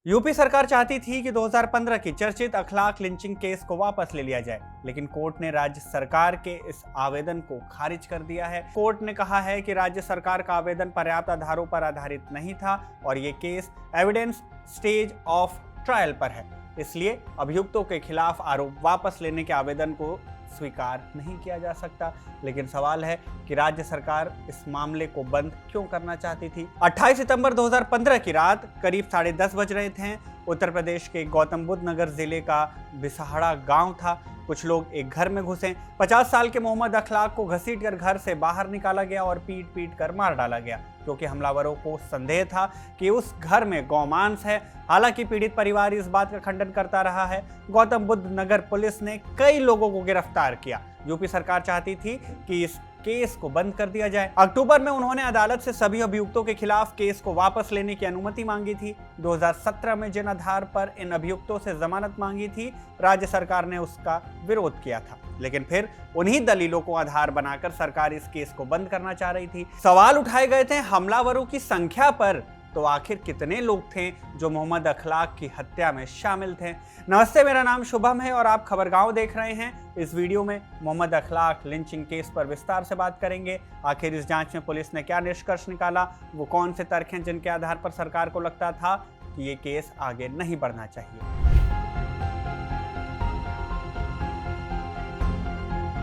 UP सरकार चाहती थी कि 2015 की चर्चित अखलाक लिंचिंग केस को वापस ले लिया जाए, लेकिन कोर्ट ने राज्य सरकार के इस आवेदन को खारिज कर दिया है। कोर्ट ने कहा है कि राज्य सरकार का आवेदन पर्याप्त आधारों पर आधारित नहीं था और ये case evidence stage of trial पर है, इसलिए अभियुक्तों के खिलाफ आरोप वापस लेने के आवेदन को स्वीकार नहीं किया जा सकता। लेकिन सवाल है कि राज्य सरकार इस मामले को बंद क्यों करना चाहती थी। 28 सितंबर 2015 की रात करीब 10:30 बज रहे थे। उत्तर प्रदेश के गौतम बुद्ध नगर जिले का बिसहाड़ा गांव था। कुछ लोग एक घर में घुसे। 50 साल के मोहम्मद अखलाक को घसीटकर घर से बाहर निकाला गया और पीट पीट कर मार डाला गया, क्योंकि हमलावरों को संदेह था कि उस घर में गौमांस है। हालांकि पीड़ित परिवार इस बात का खंडन करता रहा है। गौतम बुद्ध नगर पुलिस ने कई लोगों को गिरफ्तार किया। यूपी सरकार चाहती थी कि इस केस को बंद कर दिया जाए। अक्टूबर में उन्होंने अदालत से सभी अभियुक्तों के खिलाफ केस को वापस लेने की अनुमति मांगी थी। 2017 में जिन आधार पर इन अभियुक्तों से जमानत मांगी थी, राज्य सरकार ने उसका विरोध किया था, लेकिन फिर उन्हीं दलीलों को आधार बनाकर सरकार इस केस को बंद करना चाह रही थी। सवाल उठाए गए थे हमलावरों की संख्या पर, तो आखिर कितने लोग थे जो मोहम्मद अखलाक की हत्या में शामिल थे। नमस्ते, मेरा नाम शुभम है और आप खबरगांव देख रहे हैं। इस वीडियो में मोहम्मद अखलाक लिंचिंग केस पर विस्तार से बात करेंगे। आखिर इस जांच में पुलिस ने क्या निष्कर्ष निकाला, वो कौन से तर्क हैं जिनके आधार पर सरकार को लगता था कि ये केस आगे नहीं बढ़ना चाहिए।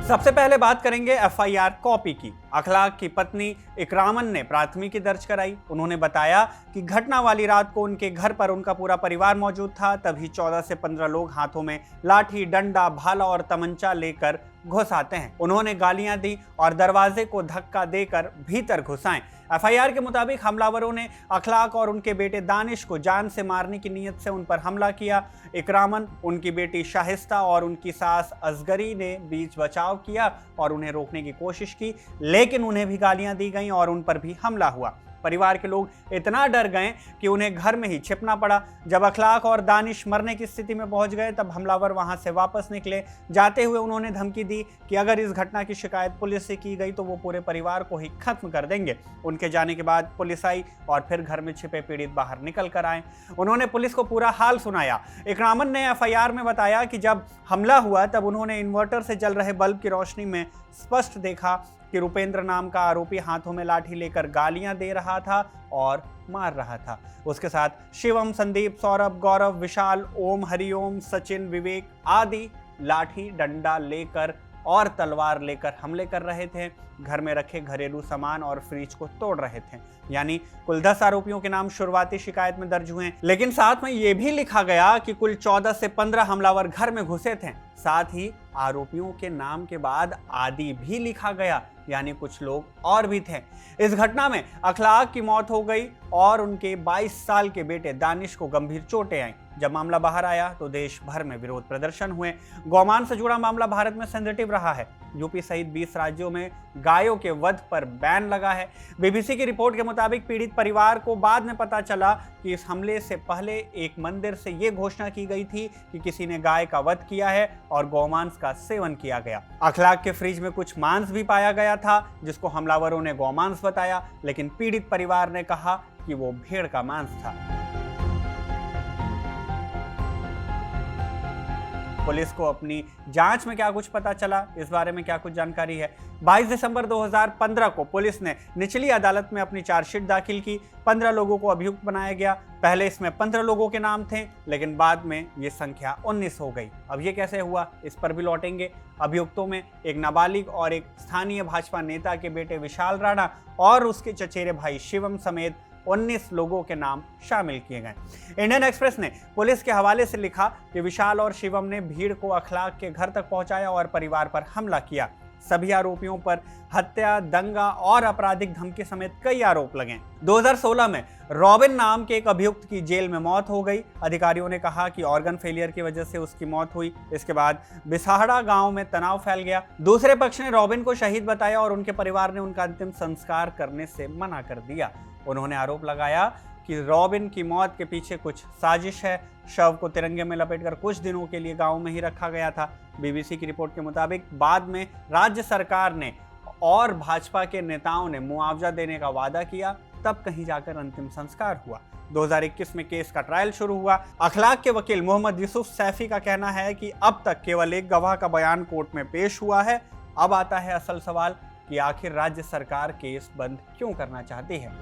सबसे पहले बात करेंगे एफआईआर कॉपी की। अखलाक की पत्नी इकरामन ने प्राथमिकी दर्ज कराई। उन्होंने बताया कि घटना वाली रात को उनके घर पर उनका पूरा परिवार मौजूद था। तभी 14 से 15 लोग हाथों में लाठी, डंडा, भाला और तमंचा लेकर घुस आते हैं। उन्होंने गालियां दी और दरवाजे को धक्का देकर भीतर घुसाएं। एफआईआर के मुताबिक हमलावरों ने अखलाक और उनके बेटे दानिश को जान से मारने की नीयत से उन पर हमला किया। इकरामन, उनकी बेटी शाहिस्ता और उनकी सास असगरी ने बीच बचाव किया और उन्हें रोकने की कोशिश की, लेकिन उन्हें भी गालियां दी गईं और उन पर भी हमला हुआ। परिवार के लोग इतना डर गए कि उन्हें घर में ही छिपना पड़ा। जब अखलाक और दानिश मरने की स्थिति में पहुंच गए, तब हमलावर वहां से वापस निकले। जाते हुए उन्होंने धमकी दी कि अगर इस घटना की शिकायत पुलिस से की गई तो वो पूरे परिवार को ही खत्म कर देंगे। उनके जाने के बाद पुलिस आई और फिर घर में छिपे पीड़ित बाहर निकल कर आए। उन्होंने पुलिस को पूरा हाल सुनाया। इकरामन ने एफआईआर में बताया कि जब हमला हुआ तब उन्होंने इन्वर्टर से जल रहे बल्ब की रोशनी में स्पष्ट देखा कि रुपेंद्र नाम का आरोपी हाथों में लाठी लेकर गालियां दे रहा था और मार रहा था। उसके साथ शिवम, संदीप, सौरभ, गौरव, विशाल, ओम, हरिओम, सचिन, विवेक आदि लाठी, डंडा लेकर और तलवार लेकर हमले कर रहे थे। घर में रखे घरेलू सामान और फ्रिज को तोड़ रहे थे। यानी कुल 10 आरोपियों के नाम शुरुआती शिकायत में दर्ज हुए, लेकिन साथ में यह भी लिखा गया कि कुल 14 से 15 हमलावर घर में घुसे थे। साथ ही आरोपियों के नाम के बाद आदि भी लिखा गया, यानी कुछ लोग और भी थे। इस घटना में अखलाक की मौत हो गई और उनके 22 साल के बेटे दानिश को गंभीर चोटें आईं। जब मामला बाहर आया तो देश भर में विरोध प्रदर्शन हुए। गौमांस से जुड़ा मामला भारत में सेंसिटिव रहा है। यूपी सहित 20 राज्यों में गायों के वध पर बैन लगा है। बीबीसी की रिपोर्ट के मुताबिक पीड़ित परिवार को बाद में पता चला कि इस हमले से पहले एक मंदिर से यह घोषणा की गई थी कि किसी ने गाय का वध किया है और गौमांस का सेवन किया गया। अखलाक के फ्रिज में कुछ मांस भी पाया गया था, जिसको हमलावरों ने गौमांस बताया, लेकिन पीड़ित परिवार ने कहा कि वो भेड़ का मांस था। पुलिस को अपनी जांच में क्या कुछ पता चला, इस बारे में क्या कुछ जानकारी है। 22 दिसंबर 2015 को पुलिस ने निचली अदालत में अपनी चार्जशीट दाखिल की। 15 लोगों को अभियुक्त बनाया गया। पहले इसमें 15 लोगों के नाम थे, लेकिन बाद में ये संख्या 19 हो गई। अब ये कैसे हुआ, इस पर भी लौटेंगे। अभियुक्तों में एक नाबालिग और एक स्थानीय भाजपा नेता के बेटे विशाल राणा और उसके चचेरे भाई शिवम समेत 19 लोगों के नाम शामिल किए गए। इंडियन एक्सप्रेस ने पुलिस के हवाले से लिखा कि विशाल और शिवम ने भीड़ को अखलाक के घर तक पहुंचाया और परिवार पर हमला किया। सभी आरोपियों पर हत्या, दंगा और आपराधिक धमकी समेत कई आरोप लगे। 2016 में रॉबिन नाम के एक अभियुक्त की जेल में मौत हो गई। अधिकारियों ने कहा कि ऑर्गन फेलियर की वजह से उसकी मौत हुई। इसके बाद बिसहाड़ा गांव में तनाव फैल गया। दूसरे पक्ष ने रॉबिन को शहीद बताया और उनके परिवार ने उनका अंतिम संस्कार करने से मना कर दिया। उन्होंने आरोप लगाया कि रॉबिन की मौत के पीछे कुछ साजिश है। शव को तिरंगे में लपेटकर कुछ दिनों के लिए गांव में ही रखा गया था। बीबीसी की रिपोर्ट के मुताबिक बाद में राज्य सरकार ने और भाजपा के नेताओं ने मुआवजा देने का वादा किया, तब कहीं जाकर अंतिम संस्कार हुआ। 2021 में केस का ट्रायल शुरू हुआ। अखलाक के वकील मोहम्मद यूसुफ सैफी का कहना है कि अब तक केवल एक गवाह का बयान कोर्ट में पेश हुआ है। अब आता है असल सवाल कि आखिर राज्य सरकार केस बंद क्यों करना चाहती है।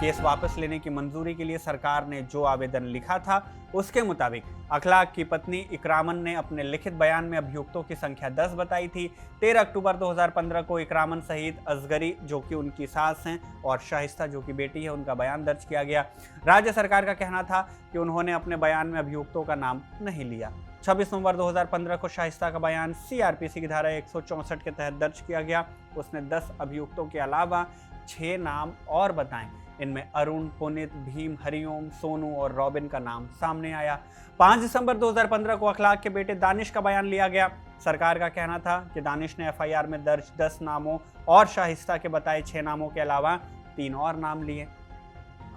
केस वापस लेने की मंजूरी के लिए सरकार ने जो आवेदन लिखा था उसके मुताबिक अखलाक की पत्नी इकरामन ने अपने लिखित बयान में अभियुक्तों की संख्या 10 बताई थी। 13 अक्टूबर 2015 को इकरामन सहित असगरी जो कि उनकी सास हैं और शाहिस्ता जो कि बेटी है उनका बयान दर्ज किया गया। राज्य सरकार का कहना था कि उन्होंने अपने बयान में अभियुक्तों का नाम नहीं लिया। 26 नवंबर 2015 को शाहिस्ता का बयान सीआरपीसी की धारा 164 के तहत दर्ज किया गया। उसने 10 अभियुक्तों के अलावा 6 नाम और बताए। इनमें अरुण, पुनित, भीम, हरिओम, सोनू और रॉबिन का नाम सामने आया। 5 दिसंबर 2015 को अखलाक के बेटे दानिश का बयान लिया गया। सरकार का कहना था कि दानिश ने एफआईआर में दर्ज 10 नामों और शाहिस्ता के बताए 6 नामों के अलावा 3 और नाम लिए।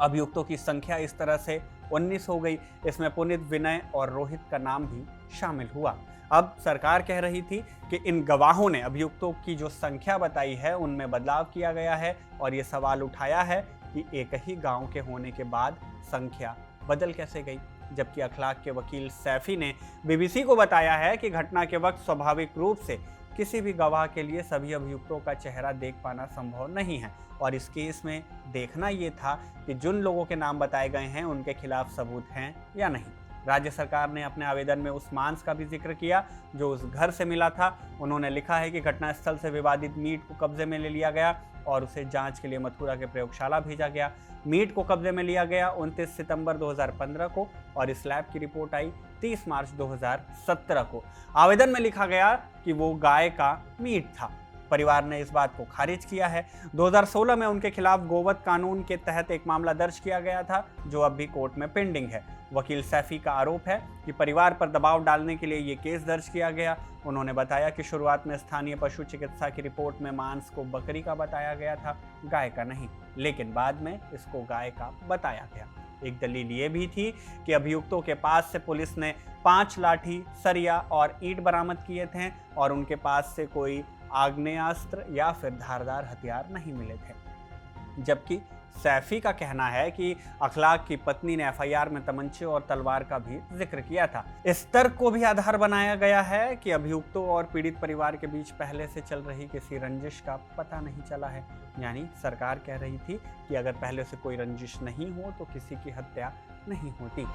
अभियुक्तों की संख्या इस तरह से 19 हो गई। इसमें पुनित, विनय और रोहित का नाम भी शामिल हुआ। अब सरकार कह रही थी कि इन गवाहों ने अभियुक्तों की जो संख्या बताई है उनमें बदलाव किया गया है और ये सवाल उठाया है कि एक ही गांव के होने के बाद संख्या बदल कैसे गई। जबकि अखलाक के वकील सैफी ने बीबीसी को बताया है कि घटना के वक्त स्वाभाविक रूप से किसी भी गवाह के लिए सभी अभियुक्तों का चेहरा देख पाना संभव नहीं है और इस केस में देखना ये था कि जिन लोगों के नाम बताए गए हैं उनके खिलाफ सबूत हैं या नहीं। राज्य सरकार ने अपने आवेदन में उस मांस का भी जिक्र किया जो उस घर से मिला था। उन्होंने लिखा है कि घटनास्थल से विवादित मीट को कब्जे में ले लिया गया और उसे जांच के लिए मथुरा के प्रयोगशाला भेजा गया। मीट को कब्जे में लिया गया 29 सितंबर 2015 को और इस लैब की रिपोर्ट आई 30 मार्च 2017 को। आवेदन में लिखा गया कि वो गाय का मीट था। परिवार ने इस बात को खारिज किया है। 2016 में उनके खिलाफ गोवध कानून के तहत एक मामला दर्ज किया गया था जो अब भी कोर्ट में पेंडिंग है। वकील सैफी का आरोप है कि परिवार पर दबाव डालने के लिए ये केस दर्ज किया गया। उन्होंने बताया कि शुरुआत में स्थानीय पशु चिकित्सा की रिपोर्ट में मांस को बकरी का बताया गया था, गाय का नहीं, लेकिन बाद में इसको गाय का बताया गया। एक दलील ये भी थी कि अभियुक्तों के पास से पुलिस ने 5 लाठी, सरिया और ईंट बरामद किए थे और उनके पास से कोई आग्नेयास्त्र या फिर धारदार हथियार नहीं मिले थे। जबकि सैफी का कहना है कि अखलाक की पत्नी ने एफआईआर में तमंचे और तलवार का भी जिक्र किया था। इस तर्क को भी आधार बनाया गया है कि अभियुक्तों और पीड़ित परिवार के बीच पहले से चल रही किसी रंजिश का पता नहीं चला है। यानी सरकार कह रही थी कि अगर पहले से कोई रंजिश नहीं हो तो किसी की हत्या नहीं होती।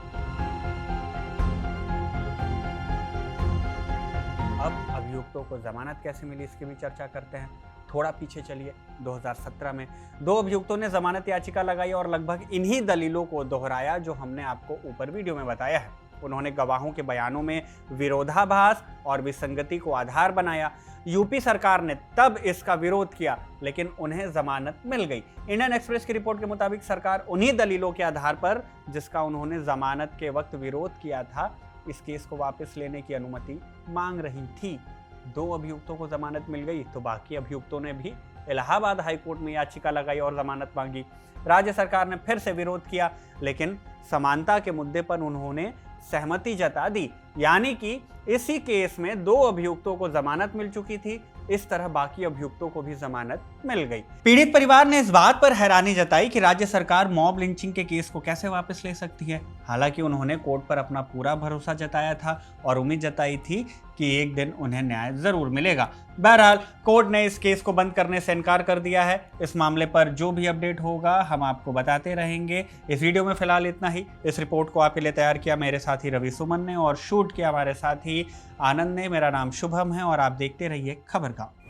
अब अभियुक्तों को जमानत कैसे मिली इसकी भी चर्चा करते हैं। थोड़ा पीछे चलिए। 2017 में 2 अभियुक्तों ने जमानत याचिका लगाई और लगभग इन्हीं दलीलों को दोहराया जो हमने आपको ऊपर वीडियो में बताया है। उन्होंने गवाहों के बयानों में विरोधाभास और विसंगति को आधार बनाया। यूपी सरकार ने तब इसका विरोध किया लेकिन उन्हें जमानत मिल गई। इंडियन एक्सप्रेस की रिपोर्ट के मुताबिक सरकार उन्हीं दलीलों के आधार पर जिसका उन्होंने जमानत के वक्त विरोध किया था इस केस को वापस लेने की अनुमति मांग रही थी। 2 अभियुक्तों को जमानत मिल गई तो बाकी अभियुक्तों ने भी इलाहाबाद हाईकोर्ट में याचिका लगाई और जमानत मांगी। राज्य सरकार ने फिर से विरोध किया लेकिन समानता के मुद्दे पर उन्होंने सहमति जता दी। यानी कि इसी केस में 2 अभियुक्तों को जमानत मिल चुकी थी, इस तरह बाकी अभियुक्तों को भी जमानत मिल गई। पीड़ित परिवार ने इस बात पर हैरानी जताई कि राज्य सरकार मॉब लिंचिंग के केस को कैसे वापस ले सकती है। हालांकि उन्होंने कोर्ट पर अपना पूरा भरोसा जताया था और उम्मीद जताई थी कि एक दिन उन्हें न्याय जरूर मिलेगा। बहरहाल कोर्ट ने इस केस को बंद करने से इनकार कर दिया है। इस मामले पर जो भी अपडेट होगा हम आपको बताते रहेंगे। इस वीडियो में फिलहाल इतना ही। इस रिपोर्ट को आपके लिए तैयार किया मेरे साथी रवि सुमन ने और शूट किया हमारे साथी आनंद ने। मेरा नाम शुभम है और आप देखते रहिए खबरगांव।